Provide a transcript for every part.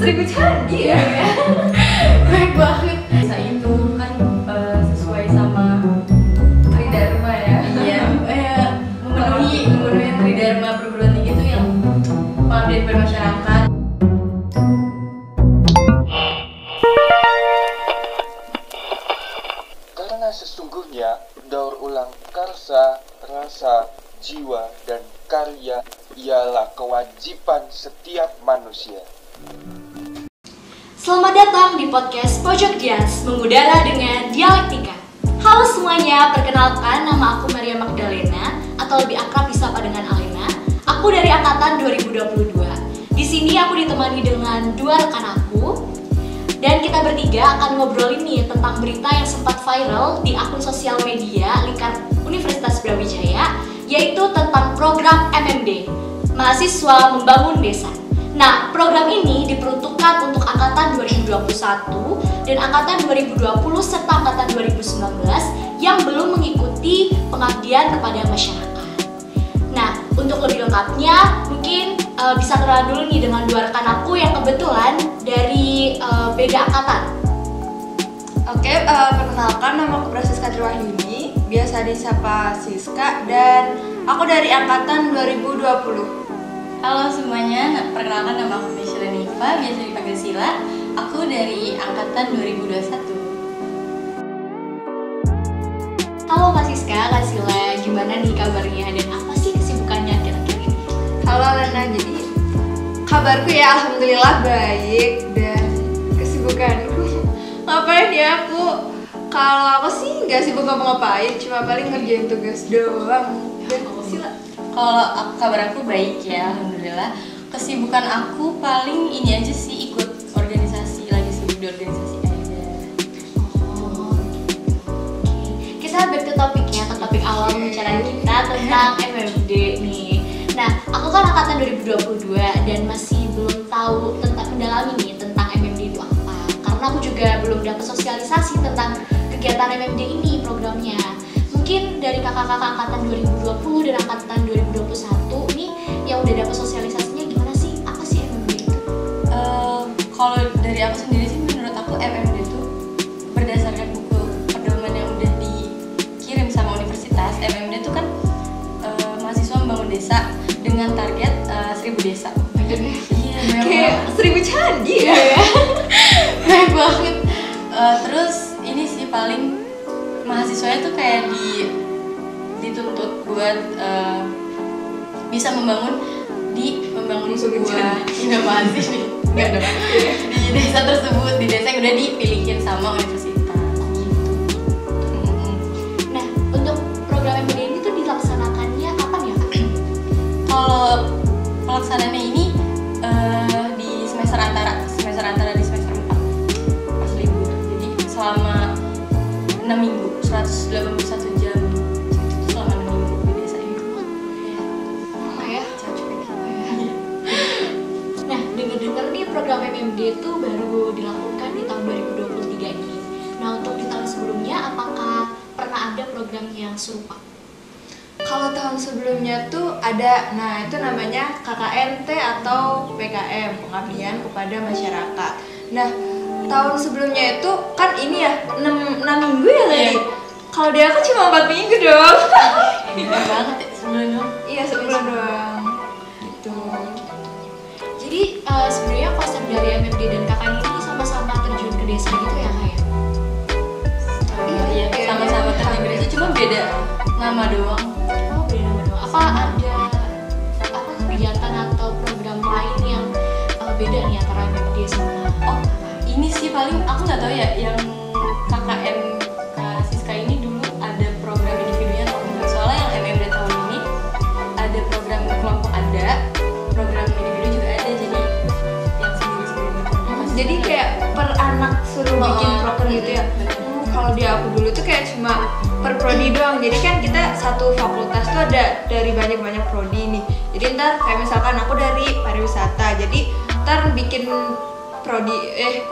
Seribu candi ya. Baik banget. Bisa itu kan sesuai sama tridharma ya. Iya, memenuhi tridharma perguruan tinggi itu yang pengabdian pada masyarakat. Karena sesungguhnya daur ulang karsa, rasa, jiwa, dan karya ialah kewajiban setiap manusia. Selamat datang di podcast Pojok Dias, mengudara dengan dialektika. Halo semuanya, perkenalkan nama aku Maria Magdalena atau lebih akrab disapa dengan Alena. Aku dari angkatan 2022. Di sini aku ditemani dengan dua rekan aku dan kita bertiga akan ngobrolin nih tentang berita yang sempat viral di akun sosial media lingkar Universitas Brawijaya, yaitu tentang program MMD, Mahasiswa Membangun Desa. Nah, program ini diperuntukkan untuk angkatan 2021 dan angkatan 2020 serta angkatan 2019 yang belum mengikuti pengabdian kepada masyarakat. Nah, untuk lebih lengkapnya mungkin bisa kenalan dulu nih dengan dua rekan aku yang kebetulan dari beda angkatan. Oke, perkenalkan nama aku Prasiska Triwahyuni, biasa disapa Siska, dan aku dari angkatan 2020. Halo semuanya, perkenalkan nama aku Michelle Niva, biasa dipanggil Sila. Aku dari angkatan 2021. Halo Kak Siska, Kak Sila, gimana nih kabarnya dan apa sih kesibukannya akhir-akhir ini? Halo Lena, jadi kabarku ya alhamdulillah baik, dan kesibukanku ngapain ya aku? Kalau aku sih nggak sibuk ngapa-ngapain, cuma paling ngerjain tugas doang. Dan Sila? Kalau kabar aku baik ya, alhamdulillah. Kesibukan aku paling ini aja sih, ikut organisasi, lagi sibuk di organisasi aja. Kita back to topiknya, ke topik awal pembicaraan kita tentang MMD nih. Nah, aku kan angkatan 2022 dan masih belum tahu tentang mendalami nih tentang MMD itu apa. Karena aku juga belum dapat sosialisasi tentang kegiatan MMD ini, programnya. Mungkin dari kakak-kakak angkatan 2020 dan angkatan 2021 nih yang udah dapat sosialisasinya gimana sih? Apa sih MMD itu? Kalau dari aku sendiri sih, menurut aku MMD itu berdasarkan buku pedoman yang udah dikirim sama universitas. MMD itu kan mahasiswa membangun desa dengan target 1000 desa. Iya, kayak 1000 candi ya. Baik banget. Terus ini sih paling mahasiswanya tuh kayak dituntut buat bisa membangun sebuah inovasi nih, nggak dong, di desa tersebut, di desa yang udah dipilihin sama universitas gitu. Nah, untuk program MMD ini tuh dilaksanakannya kapan ya, Kak? Kalau pelaksanaannya ini di semester antara di semester 4 pas libur, jadi selama 6 minggu, 181 jam selama 6 minggu di desa ini. Apa ya? Nah, dengar-dengar nih program MMD itu baru dilakukan di tahun 2023 ini. Nah, untuk di tahun sebelumnya apakah pernah ada program yang serupa? Kalau tahun sebelumnya tuh ada, nah itu namanya KKNT atau PKM, pengabdian kepada masyarakat. Nah, tahun sebelumnya itu kan ini ya 6 minggu ya tadi. Iya. Kalau dia kan cuma 4 minggu dong. Bener banget ya, sebulan doang. Iya, sebulan doang. Gitu. Jadi sebenarnya konsep dari MMD dan KKN ini sama-sama terjun ke desa gitu ya, Kak ya? Iya, sama-sama terjun ke desa, cuma beda nama doang. Oh, beda nama doang. Apa ada kegiatan atau program lain yang beda nih antara MMD sama Ini sih paling aku nggak tahu ya, yang KKN Kak Siska ini dulu ada program individunya atau enggak. Soalnya yang MMD tahun ini ada program kelompok, ada program individu juga ada, jadi yang sendiri-sendiri gitu. Jadi kayak per anak suruh bikin proker gitu ya. Kalau di aku dulu tuh kayak cuma per prodi doang. Jadi kan kita satu fakultas tuh ada dari banyak-banyak prodi nih. Jadi ntar kayak misalkan aku dari pariwisata, jadi ntar bikin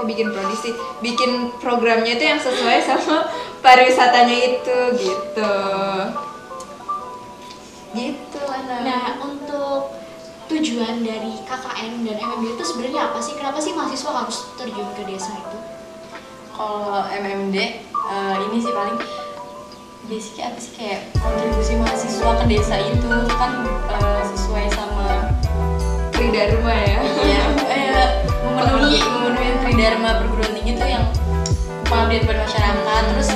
bikin prodi sih, bikin programnya itu yang sesuai sama pariwisatanya itu gitu Ana. Nah, untuk tujuan dari KKN dan MMD itu sebenarnya apa sih? Kenapa sih mahasiswa harus terjun ke desa itu? Kalau MMD ini sih paling basicnya apa sih, kayak kontribusi mahasiswa ke desa itu kan sesuai sama Tridharma ya. iya memenuhi Tridharma perguruan tinggi itu yang pengabdian pada masyarakat. Terus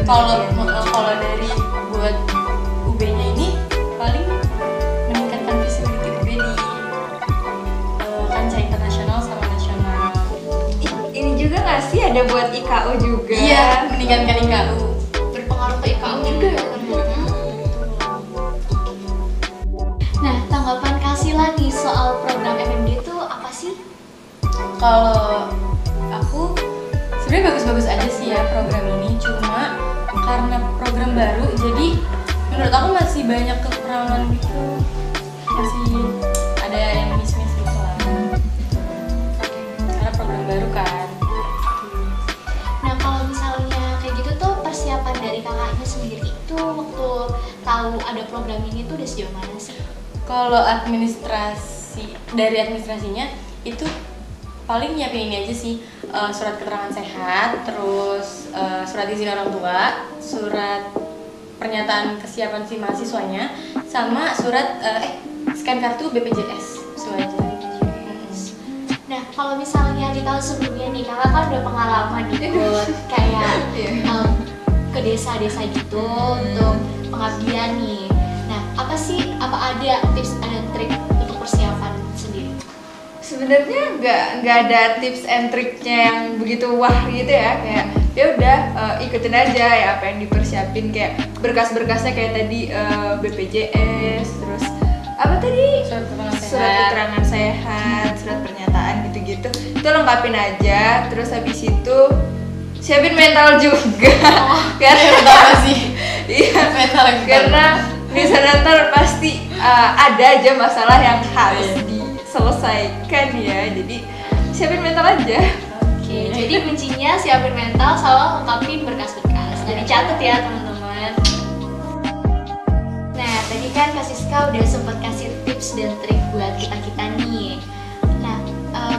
kalau dari buat UB-nya ini paling meningkatkan visibility UB di kancah internasional sama nasional. Ini juga nggak sih ada buat IKU juga? Iya, meningkatkan IKU. Berpengaruh ke IKU juga ya ternyata. Nah, tanggapan Kak Sila nih soal program MMD itu apa sih? Kalau aku sebenarnya bagus-bagus aja sih ya program ini, cuma karena program baru jadi menurut aku masih banyak kekurangan gitu, masih ada yang miss gitu lah karena program baru kan. Nah, kalau misalnya kayak gitu tuh persiapan dari kakaknya sendiri itu waktu tahu ada program ini tuh udah sejauh mana sih? Kalau dari administrasinya itu paling nyiapin ini aja sih, surat keterangan sehat, terus surat izin orang tua, surat pernyataan kesiapan si mahasiswanya, sama surat scan kartu BPJS, itu aja. Nah, kalau misalnya di tahun sebelumnya nih, kakak kan udah pengalaman ikut kayak ke desa-desa gitu untuk pengabdian nih. Nah, apa ada tips dan trik untuk persiapan sendiri? Sebenarnya nggak ada tips and triknya yang begitu wah gitu ya, kayak ya udah ikutin aja ya apa yang dipersiapin, kayak berkas-berkasnya kayak tadi BPJS, terus apa tadi surat keterangan sehat, surat pernyataan gitu-gitu, itu lengkapin aja. Terus habis itu siapin mental juga. Karena Apa sih? iya, Mental yang karena di sana ntar pasti ada aja masalah yang harus diselesaikan ya, jadi siapin mental aja. Oke, jadi kuncinya siapin mental sama lengkapin berkas-berkas. Jadi catat ya teman-teman. Nah, tadi kan Kak Siska udah sempat kasih tips dan trik buat kita-kita nih. Nah,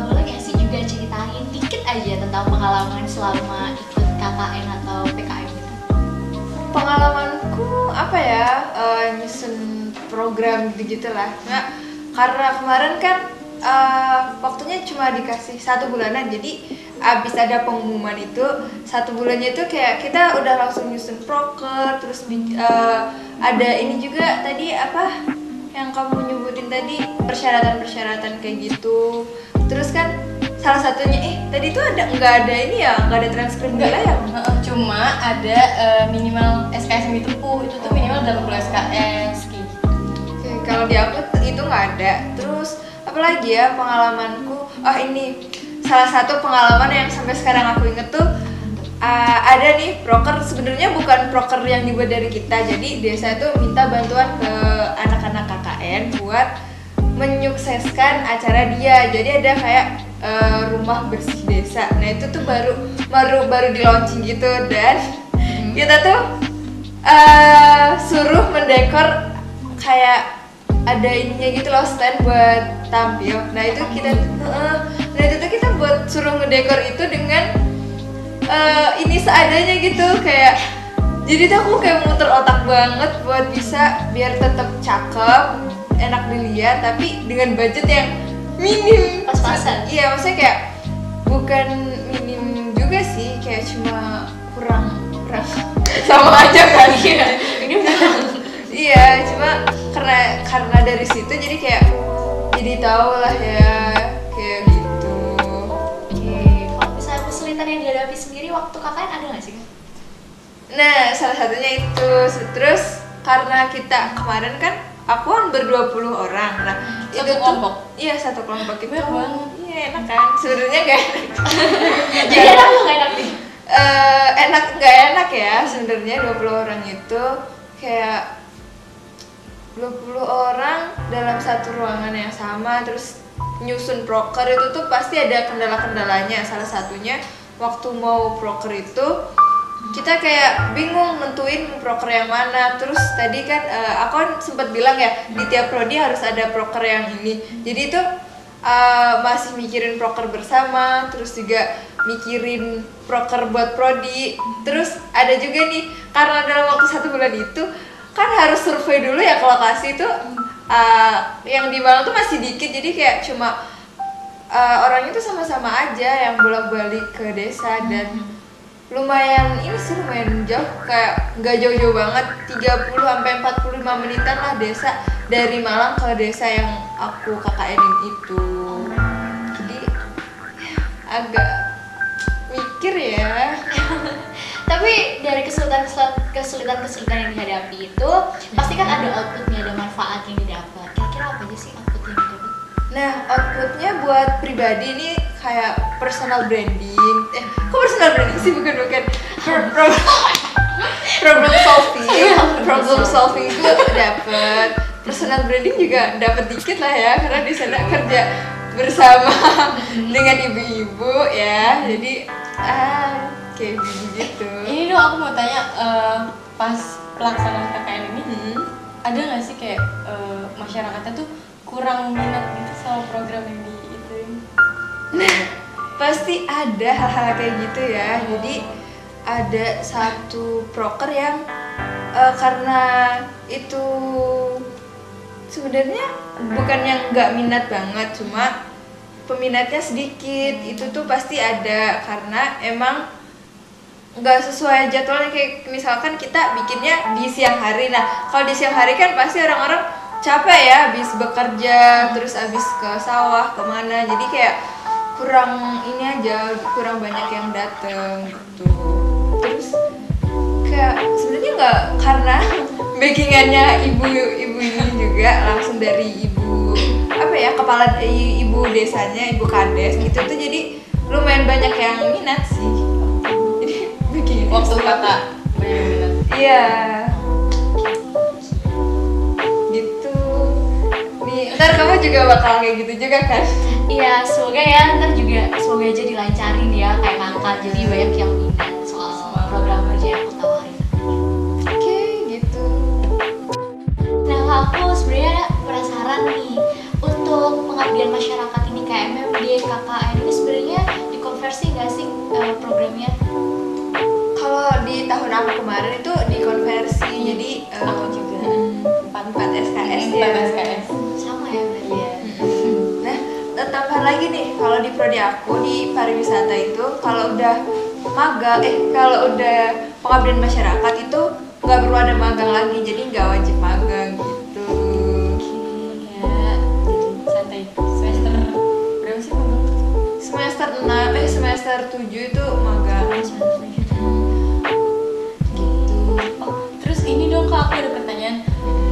boleh nggak sih juga ceritain dikit aja tentang pengalaman selama ikut KKN atau PKM gitu? Pengalamanku apa ya, nyusun program gitu-gitu lah. Nah, karena kemarin kan waktunya cuma dikasih 1 bulanan, jadi abis ada pengumuman itu 1 bulannya itu kayak kita udah langsung nyusun proker, terus ada ini juga tadi apa yang kamu nyebutin tadi, persyaratan kayak gitu. Terus kan salah satunya tadi tuh nggak ada ini ya, nggak ada transkrip wilayah. Cuma ada minimal SKS yang ditempuh, itu tuh minimal 80 SKS gitu. Oke, kalau di aku itu nggak ada. Terus apalagi ya pengalamanku, ini salah satu pengalaman yang sampai sekarang aku inget tuh, ada nih proker, sebenarnya bukan proker yang dibuat dari kita, jadi desa itu minta bantuan ke anak-anak KKN buat menyukseskan acara dia. Jadi ada kayak rumah bersih desa. Nah itu tuh baru di launching gitu, dan kita tuh suruh mendekor kayak ada ininya gitu loh, stand buat tampil. Nah itu kita buat suruh ngedekor itu dengan ini seadanya gitu, kayak jadi tuh aku kayak muter otak banget buat bisa biar tetap cakep, enak dilihat, tapi dengan budget yang minim, Pas-pasan. Iya, maksudnya kayak bukan minim juga sih, kayak cuma kurang sama aja kan. Ini beneran. Iya, cuma karena dari situ jadi kayak jadi tahu lah ya kayak gitu. Oke, kalau misalnya kesulitan yang dihadapi sendiri waktu KKN ada nggak sih? Nah, salah satunya itu. Terus karena kita kemarin kan aku kan ber-20 orang. Nah, Satu itu tuh- kelompok? Iya, satu kelompok itu. Banyak banget. Iya, enak kan? Sebenarnya gak enak. Jadi enak atau nggak enak nih? Enak gak enak ya sebenarnya 20 orang itu kayak 20 orang dalam satu ruangan yang sama, terus nyusun proker itu tuh pasti ada kendala-kendalanya. Salah satunya waktu mau proker itu kita kayak bingung nentuin proker yang mana. Terus tadi kan aku kan sempat bilang ya di tiap prodi harus ada proker yang ini. Jadi itu masih mikirin proker bersama, terus juga mikirin proker buat prodi. Terus ada juga nih karena dalam waktu 1 bulan itu kan harus survei dulu ya ke lokasi itu. Yang di Malang tuh masih dikit, jadi kayak cuma orangnya tuh sama-sama aja yang bolak-balik ke desa. Dan lumayan ini sih, lumayan jauh, kayak nggak jauh-jauh banget, 30-45 menitan lah desa dari Malang ke desa yang aku KKN-in itu. Jadi agak mikir ya. Tapi dari kesulitan yang dihadapi itu pasti kan ada outputnya, ada manfaat yang didapat. Kira-kira apa aja sih output yang didapat? Nah, outputnya buat pribadi ini kayak personal branding. Kok personal branding sih? Bukan. Problem solving itu dapat. Personal branding juga dapat dikit lah ya, karena di sana kerja bersama dengan ibu-ibu ya. Jadi kayak gitu. Ini dong aku mau tanya, pas pelaksanaan KKN ini ada nggak sih kayak masyarakatnya tuh kurang minat gitu sama program yang di itu? Pasti ada hal-hal kayak gitu ya. Jadi ada satu proker yang karena itu sebenarnya bukan yang nggak minat banget, cuma peminatnya sedikit. Itu tuh pasti ada karena emang nggak sesuai jadwalnya. Kayak misalkan kita bikinnya di siang hari. Nah, kalau di siang hari kan pasti orang-orang capek ya, habis bekerja, terus habis ke sawah kemana. Jadi kayak kurang ini aja, kurang banyak yang dateng gitu. Terus kayak sebenarnya nggak, karena backingannya ibu ini juga langsung dari ibu kepala ibu desanya, ibu kades gitu tuh, jadi lumayan banyak yang minat sih. Waktu kakak banyak minat. Iya. Gitu. Nih, ntar kamu juga bakal kayak gitu juga kan? Iya, semoga ya, ntar juga semoga aja dilancarin ya kayak kakak, jadi banyak yang minat soal program kerja yang aku tawarin. Oke, gitu. Nah, aku sebenarnya penasaran nih, untuk pengabdian masyarakat ini KMMD, KKN ini sebenarnya dikonversi nggak sih programnya? Kalau di tahun aku kemarin itu dikonversi, jadi Aku juga 4 SKS ya. 4 SKS. Sama ya berarti ya. Nah, tambahan lagi nih, kalau di prodi aku di pariwisata itu kalau udah magang, kalau udah pengabdian masyarakat itu nggak perlu ada magang lagi, jadi nggak wajib magang gitu. Ya, jadi santai. Semester berapa sih magang? Semester 6, semester 7 itu magang. Oh, terus ini dong Kak, aku ada pertanyaan.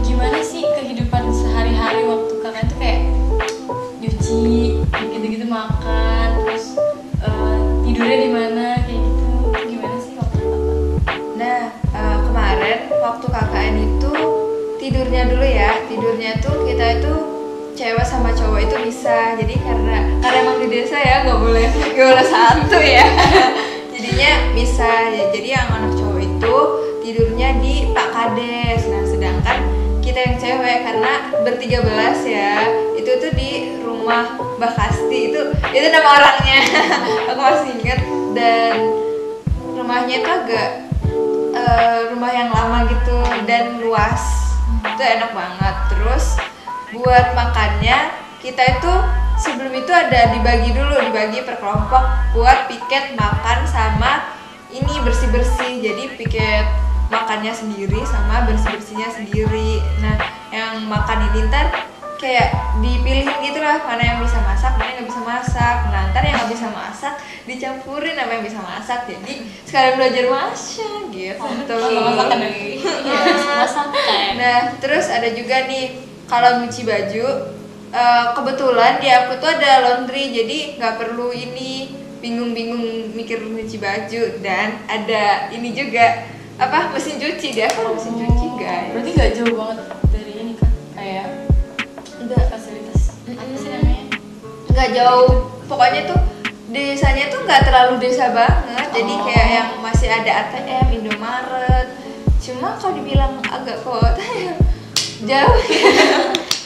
Gimana sih kehidupan sehari-hari waktu kakak tuh kayak nyuci, gitu-gitu, makan, terus tidurnya di mana kayak gitu? Gimana sih waktu kakak? Nah, kemarin waktu KKN itu tidurnya dulu ya. Tidurnya tuh kita itu cewek sama cowok itu bisa. Jadi karena emang di desa ya nggak boleh satu ya. Jadinya bisa ya. Jadi yang anak cowok itu tidurnya di Pak Kades. Nah, sedangkan kita yang cewek karena ber-13 ya, itu tuh di rumah Mbak Kasti. Itu nama orangnya. Aku masih inget. Dan rumahnya itu agak rumah yang lama gitu dan luas. Itu enak banget. Terus buat makannya kita itu sebelum itu ada dibagi per kelompok buat piket makan sama ini bersih-bersih. Jadi piket makannya sendiri sama bersih-bersihnya sendiri. Nah, yang makan ini ntar kayak dipilihin gitu lah, mana yang bisa masak, mana yang nggak bisa masak. Nah, ntar yang nggak bisa masak dicampurin sama yang bisa masak. Jadi sekalian belajar masak gitu. Masakan ya? Iya, masakan. Nah, terus ada juga nih kalau nyuci baju, kebetulan di aku tuh ada laundry, jadi nggak perlu ini bingung-bingung mikir nyuci baju. Dan ada ini juga mesin cuci, dia kan mesin cuci guys. Berarti nggak jauh banget dari ini kan? jauh, pokoknya tuh desanya tuh nggak terlalu desa banget, jadi kayak yang masih ada ATM, Indomaret. Cuma kalau dibilang agak kota ya jauh.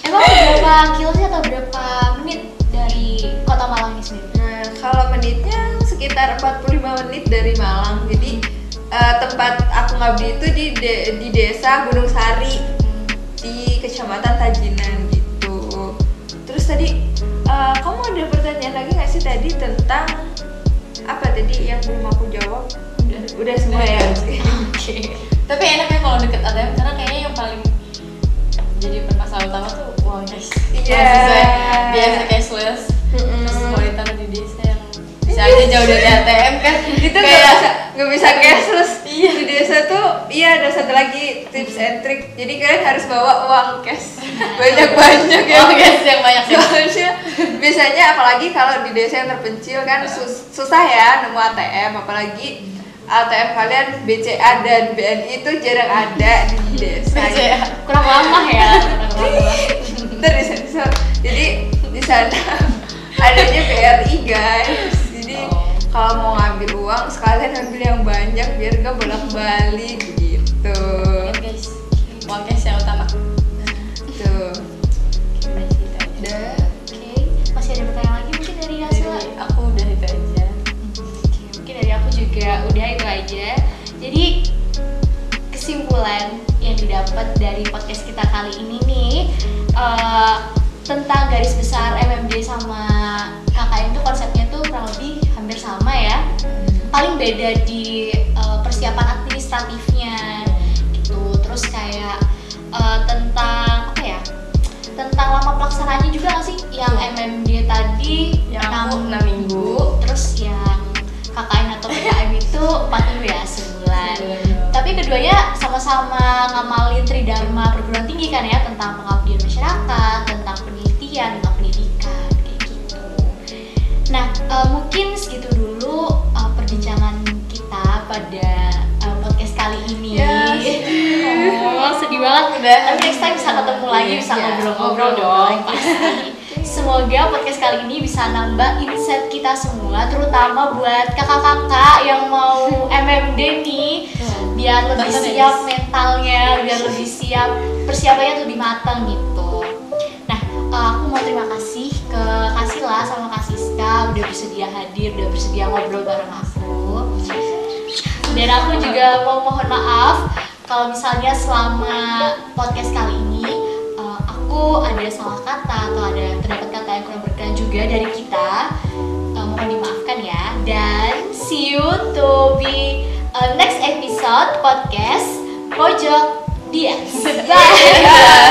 Emang berapa kilo sih atau berapa menit dari kota Malang ini sendiri? Nah, kalau menitnya sekitar 45 menit dari Malang. Jadi tempat aku ngabdi itu di desa Gunung Sari di Kecamatan Tajinan gitu. Terus tadi kamu ada pertanyaan lagi nggak sih tadi tentang apa tadi yang belum aku jawab? Udah semua ya. Oke. Tapi enaknya kalau deket ATM karena kayaknya yang paling jadi permasalahan utama tuh uang cash. Iya. Biasa cashless. Terus mau ditaruh di desa yang bisa aja jauh dari ATM kan. Itu nggak bisa cashless. Iya, di desa tuh ada satu lagi tips and trick. Jadi kalian harus bawa uang cash banyak-banyak ya. Uang cash yang banyak. Soalnya biasanya apalagi kalau di desa yang terpencil kan susah ya nemu ATM, apalagi ATM kalian BCA dan BNI itu jarang ada di desa. BCA kurang lama ya. Disensor. Jadi di sana adanya BRI guys. Jadi kalau mau ngambil uang sekalian ambil yang banyak biar gak bolak-balik gitu. Ya guys, uang cash yang utama. Tuh. Udah. Oke. Masih ada pertanyaan lagi mungkin dari Hasila? Dari aku udah itu aja. Mungkin dari aku juga udah itu aja. Jadi kesimpulan yang didapat dari podcast kita kali ini nih tentang garis besar MMD sama KKN itu konsepnya tuh kurang lebih hampir sama ya. Paling beda di persiapan administratifnya gitu. Terus kayak tentang apa ya? Tentang lama pelaksanaannya juga nggak sih? Yang MMD tadi Yang aku 6 minggu. Terus yang KKN atau PKM itu 4 minggu ya, sebulan. Tapi keduanya sama-sama ngamalin Tridharma perguruan tinggi kan ya, tentang pengabdian masyarakat, tentang penelitian, tentang pendidikan kayak gitu. Nah, mungkin segitu dulu perbincangan kita pada podcast kali ini. Sedih banget udah. Tapi next time bisa ketemu lagi, bisa ngobrol-ngobrol dong pasti. Semoga podcast kali ini bisa nambah insight kita semua, terutama buat kakak-kakak yang mau MMD nih, biar lebih siap mentalnya, biar lebih siap persiapannya lebih matang gitu. Nah, aku mau terima kasih ke Kasila sama Kak Siska udah bersedia hadir, udah bersedia ngobrol bareng aku. Dan aku juga mau mohon maaf kalau misalnya selama podcast kali ini aku ada salah kata atau ada terdapat kata yang kurang berkenan juga dari kita, mohon dimaafkan ya. Dan see you to be next episode podcast Pojok Dias. Bye.